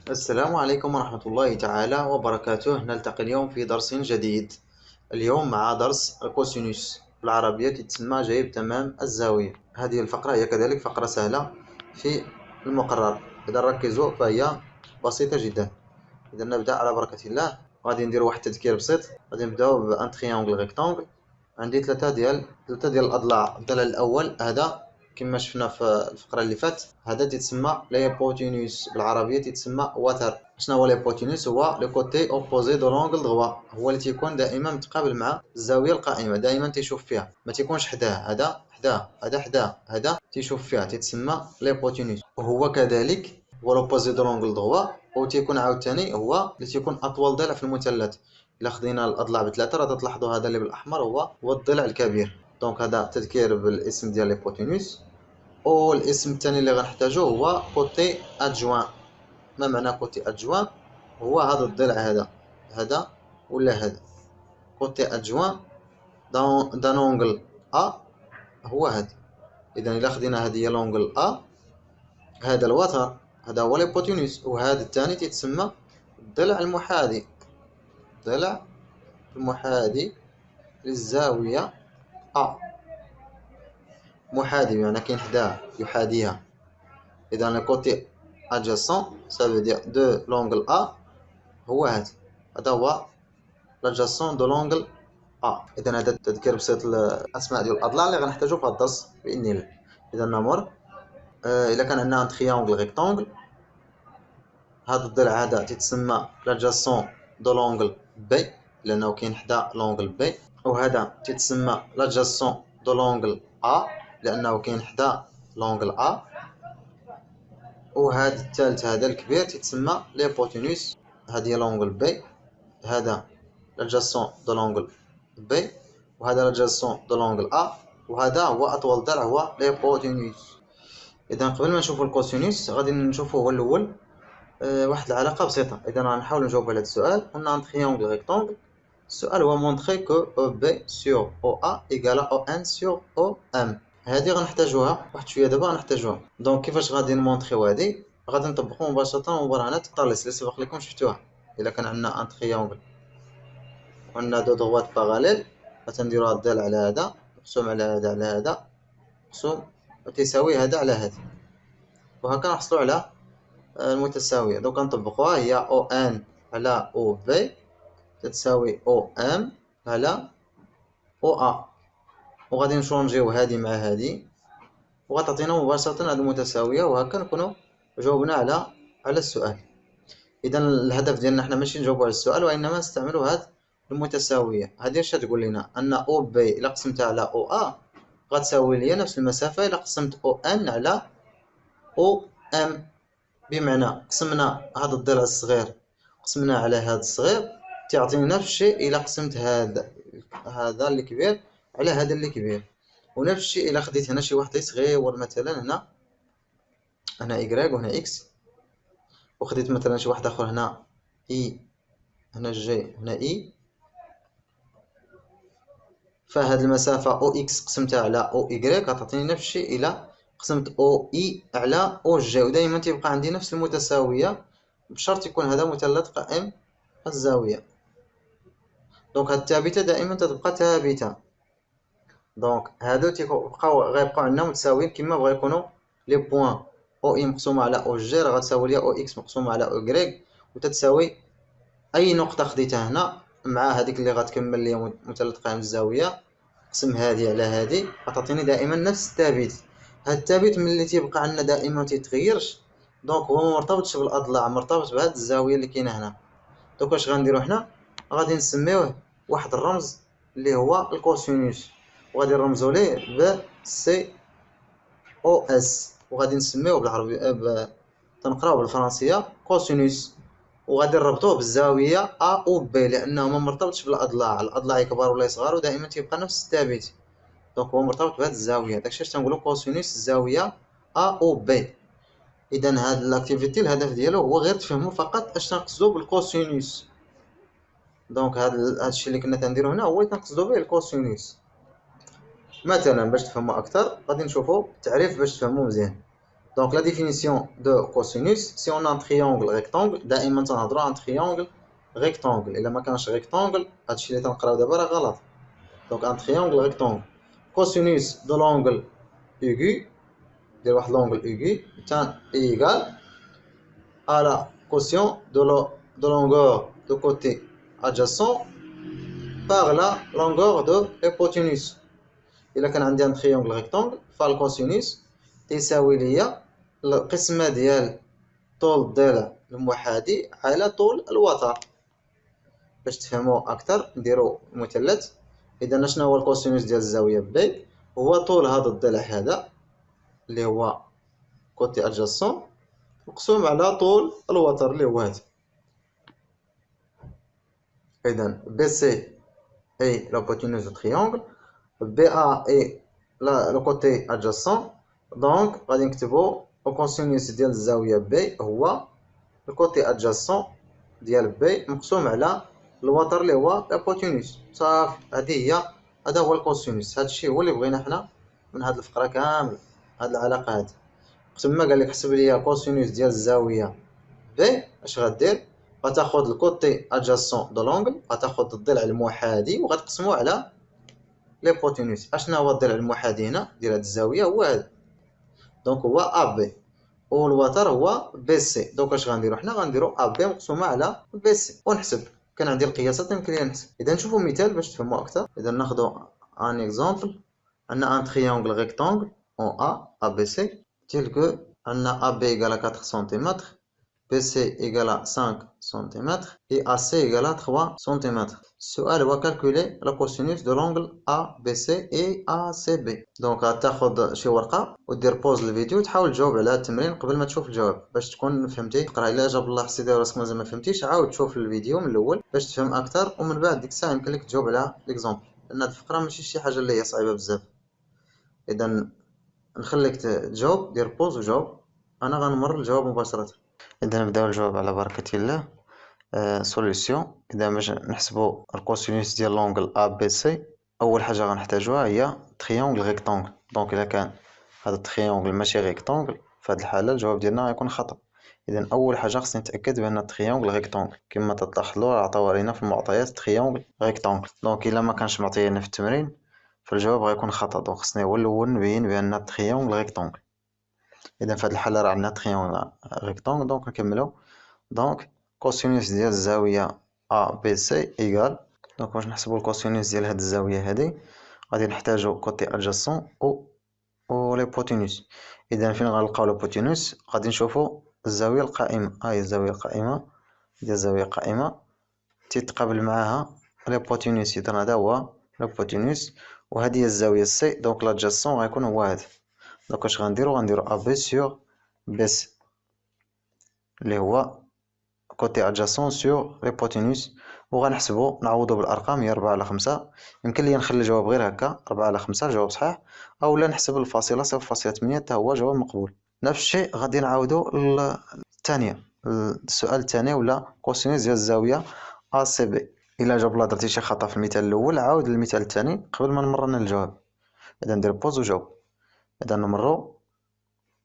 السلام عليكم ورحمة الله تعالى وبركاته. نلتقي اليوم في درس جديد. اليوم مع درس الكوسينوس، بالعربية تتسمى جيب تمام الزاوية. هذه الفقرة هي كذلك فقرة سهلة في المقرر، إذا ركزوا فهي بسيطة جدا. إذا نبدأ على بركة الله. غادي ندير واحد التذكير بسيط. غادي نبداو بان تريونغل ريكتونغل. عندي ثلاثة ديال الأضلاع. الضلع الأول هذا كما شفنا في الفقرة اللي فاتت، هذا تيتسمى ليبوتينوس، بالعربية تيتسمى وتر. شنو هو ليبوتينوس؟ هو لو كوتي اوبوزي دو لونغل دغوا، هو اللي تيكون دائما متقابل مع الزاوية القائمة، دائما تيشوف فيها، ما تيكونش حداه. هذا حداه، هذا حداه، هذا تيشوف فيها، تيتسمى ليبوتينوس. وهو كذلك هو لوبوزي دو لونغل دغوا، وتيكون عاوتاني هو اللي تيكون أطول ضلع في المثلث. إلا خدينا الأضلاع بثلاثة راه تلاحظوا هذا اللي بالأحمر هو الضلع الكبير. دونك هذا تذكير بالاسم ديال ليبوتينوس. والاسم الثاني اللي غنحتاجو هو كوتي ادجوان. ما معنى كوتي ادجوان؟ هو هذا الضلع، هذا ولا هذا. كوتي ادجوان دان اونغل ا هو هذا. اذا الا خدينا هذه هي لونغل ا، هذا الوتر، هذا هو ليبوتينوس. وهذا الثاني تيتسمى الضلع المحاذي، الضلع المحاذي للزاوية ا. محاذي بمعنى كاين حداه، يحاذيها. إذا le côté adjacent ça veut dire de l'angle A هو هذا هو l'adjacent de l'angle A. إذا هذا تذكير بسيط الأسماء ديال الأضلاع اللي غنحتاجو في هذا الدرس بإذن الله. إذا نمر. إلا كان عندنا ان تريونغل ريكتونغل، هذا الضلع هذا تيتسمى l'adjacent de l'angle B لأنه كاين حدا l'angle B. وهذا تيتسمى l'adjacent de l'angle A لأنه كاين حدا l'angle A. وهذا الثالث هذا الكبير تيتسمى ليبوتينوس، هذه هي لونغل بي، هذا لادجاسون دو لونغل بي، وهذا لادجاسون دو لونغل ا، وهذا هو اطول ضلع هو ليبوتينوس. اذا قبل ما نشوفوا الكوسينوس غادي نشوفوا هو الاول واحد العلاقه بسيطه. اذا غنحاول نجاوب على هذا السؤال. قلنا ان تريونغل ريكتونغل، السؤال هو مونطري كو او بي سور او ا ايكال او ان سور او ام. هذه غنحتاجوها واحد شويه دابا، غنحتاجوها. دونك كيفاش غادي نمونطريو هذه؟ غادي نطبقوا مباشره مبرهنات الطالس اللي سبق لكم شفتوها. الا كان عندنا ان تريونغل وعندنا دو دغوات باراليل، غتنديروا هاد الضلع على هذا مقسوم على هذا على هذا مقسوم تساوي هذا على هذا، وهكا نحصلوا على المتساويه. دونك نطبقوها، هي او ان على او في تتساوي او ام على او ا. وغادي نشونجيو هذه مع هذه وغتعطينا مباشرة هذه المتساوية، وهكا نكونوا جاوبنا على السؤال. إذا الهدف ديالنا حنا ماشي نجاوبوا على السؤال، وإنما نستعملوا هذه المتساوية. هذه اش تقول لنا؟ أن أو بي إلا قسمتها على أو أ غتساوي لي نفس المسافة إلا قسمت أو أن على أو أم. بمعنى قسمنا هذا الضلع الصغير قسمنا على هذا الصغير تعطيني نفس الشيء إلا قسمت هذا اللي كبير على هذا اللي كبير. ونفس الشيء إلا خديت هنا شي واحد صغير، مثلا هنا إيكغيك وهنا إكس، وخديت مثلا شي واحد آخر هنا إي، هنا جي، هنا إي، فهاد المسافة أو إكس قسمتها على أو إيكغيك غتعطيني نفس الشيء إلا قسمت أو إي على أو جي. ودائما تيبقى عندي نفس المتساوية بشرط يكون هذا مثلث قائم الزاوية. دونك هاد الثابتة دائما تتبقى ثابتة. دونك هادو غيبقاو عندنا متساويين كما بغا يكونوا لي بوين. او اي مقسومه على او جي راه غتساوي لي او اكس مقسومه على او كريك، وتتساوي اي نقطه خديتها هنا مع هذيك اللي غتكمل لي مثلث قائم الزاويه. قسم هذه على هذه غتعطيني دائما نفس الثابت. هاد الثابت ملي تيبقى عندنا دائما ما تيتغيرش، دونك هو مرتبطش بالاضلاع، مرتبط بهاد الزاويه اللي كاينه هنا. دونك واش غنديرو حنا؟ غادي نسميوه واحد الرمز اللي هو الكوسينوس، وغادي نرمزو ليه ب سي او اس، وغادي نسميوه بالعربي تنقراوه بالفرنسيه كوسينوس. وغادي نربطوه بالزاويه ا او بي لانه ما مرتبطش بالاضلاع، الاضلاع كبار ولا صغار ودائما تيبقى نفس الثابت. دونك هو مرتبط بهذه الزاويه، داكشي علاش تنقولوا كوسينوس الزاويه ا او بي. اذا هاد لاكتيفيتي الهدف ديالو هو غير تفهموا فقط اش تنقصدوا بالكوسينوس. دونك هادشي اللي كنا تنديرو هنا هو تنقصدوا به الكوسينوس. مثلا باش تفهموا اكثر غادي نشوفوا التعريف باش تفهموا مزيان. Donc la définition de cosinus, si on a un triangle rectangle, دائما تنهضروا عن triangle rectangle. إلا ما كانش rectangle هادشي اللي تنقراو دابا راه غلط. Donc un triangle rectangle. Cosinus de l'angle aigu, دير واحد l'angle aigu, est égal à la quotient de longueur de côté adjacent par la longueur de l'hypoténuse. إلا كان عندي un triangle rectangle فالكوسينوس تساوي ليا القسمة ديال طول الضلع المحاذي على طول الوتر. باش تفهموا أكثر نديرو مثلث. إذا شنو هو الكوسينوس ديال الزاوية بي؟ هو طول هذا الضلع هذا اللي هو كوتي أدجاسون مقسوم على طول الوتر اللي هو هذا. إذا بي سي est l'hypoténuse du triangle, BA est le côté adjacent, donc غادي نكتبو الكوسينوس ديال الزاوية B هو الكوتي adjacent ديال B مقسوم على الوتر اللي هو الهيبوتينوس. صافي هذا هو الكوسينوس. هادشي هو اللي بغينا حنا من هاد الفقرة كامل، هاد العلاقة هادي. تما قال لك حسب ليا كوسينوس ديال الزاوية B. اش غدير؟ غتاخد الكوتي ادجاسون دو لونغل، غتاخد الضلع المحاذي وغتقسمو على ليبوتينوس. اشنا هو الضلع المحاذي هنا ديال هاد الزاويه؟ هو هذا، دونك هو ا بي، والوتر هو بي سي. دونك اش غنديرو حنا؟ غنديرو ا بي مقسومه على بي سي ونحسب. كان عندي القياسات يمكن لي نحسب. اذا نشوفوا مثال باش تفهموا اكثر. اذا ناخذوا ان اكزامبل. عندنا ان تريانغل ريكتانغل اون ا بي سي تيل كو عندنا ا بي ايغال 4 سنتيمتر، BC égale à 5 cm et AC égale à 3 cm. السؤال هو calculer la cosinus de l'angle ABC et ACB. دونك غتاخد شي ورقة ودير بوز الفيديو وتحاول تجاوب على التمرين قبل ما تشوف الجواب باش تكون فهمتي. تقرا الا جاب الله حسيتي راسك مازال ما فهمتيش عاود تشوف الفيديو من الاول باش تفهم اكثر، ومن بعد ديك الساعة يمكن لك تجاوب على ليكزامبل، لان هاد الفقرة ماشي شي حاجة اللي هي صعيبة بزاف. اذا نخليك تجاوب، دير بوز وجاوب، انا غنمر الجواب مباشرة. إذا نبداو الجواب على بركة الله. سوليسيون. إذا باش نحسبو الكوسينوس ديال لونغل أ بي سي، أول حاجة غنحتاجوها هي تريونغل ريكتونغل. دونك إلا كان هذا التريونغل ماشي ريكتونغل فهاد الحالة الجواب ديالنا غيكون خطأ. إذا أول حاجة خصني نتأكد بأن التريونغل ريكتونغل كما تلاحظوا عطاوها لينا في المعطيات تريونغل ريكتونغل. دونك إلا ما كانش معطيه لنا في التمرين فالجواب غيكون خطأ. دونك خصني هو الأول نبين بأن التريونغل ريكتونغل. إذا في هاد الحالة راه عندنا تريونغل ريكتونغل. دونك نكملو. دونك كوسينوس ديال الزاوية أ بي سي إيكال، دونك باش نحسبو الكوسينوس ديال هاد الزاوية هادي غادي نحتاجو كوتي أدجاسون و ليبوتينوس. إذا فين غنلقاو ليبوتينوس؟ غادي نشوفو الزاوية القائمة. هاهي الزاوية القائمة ديال الزاوية القائمة تيتقابل معاها ليبوتينوس. إذا هذا هو ليبوتينوس وهادي هي الزاوية سي. دونك لادجاسون غيكون هو هذا. دونك اش غنديرو؟ غنديرو أ بي سيغ بي سي اللي هو كوتي ادجاسون سور ليبوتينوس، وغنحسبو نعوضو بالارقام. هي 4 على 5. يمكن لي نخلي الجواب غير هكا 4 على 5 الجواب صحيح، اولا نحسب الفاصله 0.8 حتى هو جواب مقبول. نفس الشيء غادي نعاودو الثانيه، السؤال الثاني ولا كوسينوس ديال الزاويه ا سي بي. الا جاب الله درتي شي خطا في المثال الاول عاود المثال الثاني قبل ما نمرنا للجواب. اذا ندير بوز وجاوب. اذا نمرو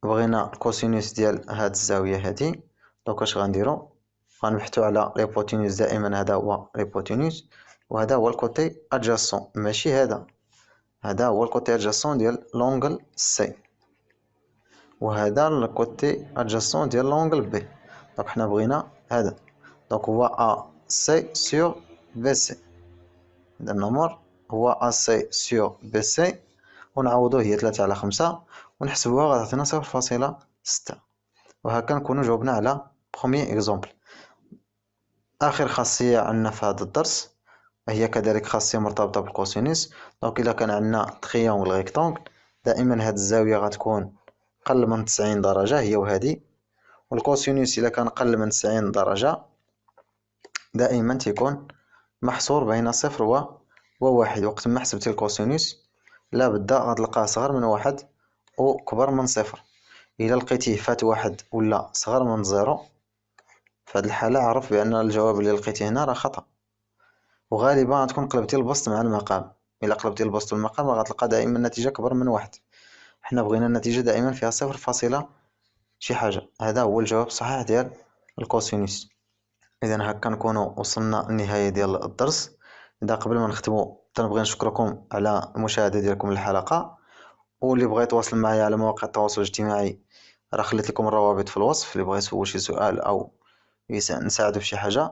بغينا الكوسينوس ديال هاد الزاويه هادي. دونك اش غنديرو؟ غنبحثو على ليبوتينوس. دائما هذا هو ليبوتينوس وهذا هو الكوتي ادجاسون، ماشي هذا هو الكوتي ادجاسون ديال لونغل سي وهذا الكوتي ادجاسون ديال لونغل بي. دونك حنا بغينا هذا. دونك هو ا سي سور بي سي. اذا النمر هو ا سي سور بي سي ونعوضوه هي 3 على 5 ونحسبوها غتعطينا 0.6. وهكا نكونو جاوبنا على بروميي اكزومبل. آخر خاصية عندنا في هذا الدرس هي كذلك خاصية مرتبطة بالكوسينوس. دونك إلا كان عندنا تريونغل ريكتونغل دائما هاد الزاوية غتكون قل من 90 درجة هي وهادي، والكوسينوس إلا كان قل من 90 درجة دائما تيكون محصور بين 0 و 1. وقت ما حسبتي الكوسينوس لابد غتلقاه صغر من 1 وكبر من 0. إلا لقيتيه فات 1 ولا صغر من 0 في هذه الحالة عرف بأن الجواب اللي لقيتيه هنا راه خطأ، وغالبا غتكون قلبتي البسط مع المقام. إلا قلبتي البسط والمقام غتلقى دائما النتيجة كبر من 1. حنا بغينا النتيجة دائما فيها 0.6 شي حاجة. هذا هو الجواب الصحيح ديال الكوسينوس. إذا هكا نكونوا وصلنا للنهاية ديال الدرس. إذا قبل ما نختمو تنبغي نشكركم على المشاهدة ديالكم للحلقة، واللي بغى يتواصل معايا على مواقع التواصل الاجتماعي راه خليت لكم الروابط في الوصف، اللي بغى يسول شي سؤال أو نساعدو في شي حاجة.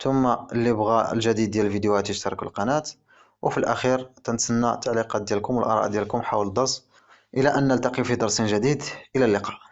ثم اللي بغى الجديد ديال الفيديوهات يشترك في القناة. وفي الأخير تنتسنى التعليقات ديالكم والآراء ديالكم حول الدرس. إلى أن نلتقي في درس جديد، إلى اللقاء.